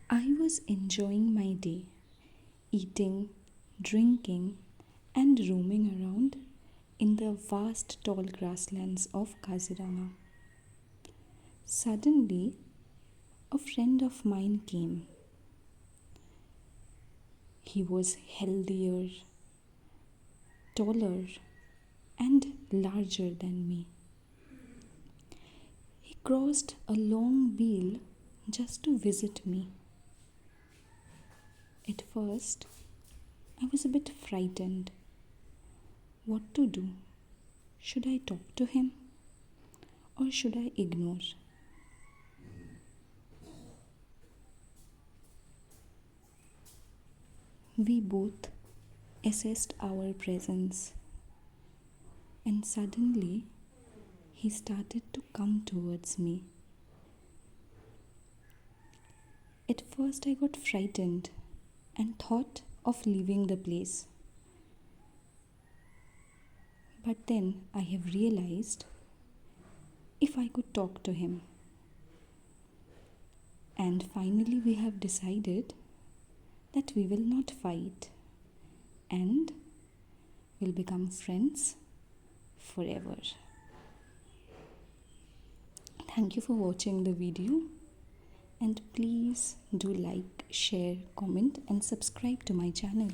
I was enjoying my day, eating, drinking, and roaming around in the vast tall grasslands of Kaziranga. Suddenly, a friend of mine came. He was healthier, taller, and larger than me. He crossed a long wheel just to visit me. At first, I was a bit frightened. What to do? Should I talk to him or should I ignore? We both assessed our presence, and suddenly he started to come towards me. At first, I got frightened and thought of leaving the place. But then I have realized if I could talk to him. And finally, we have decided that we will not fight and will become friends forever. Thank you for watching the video, and please do like, share, comment, and subscribe to my channel.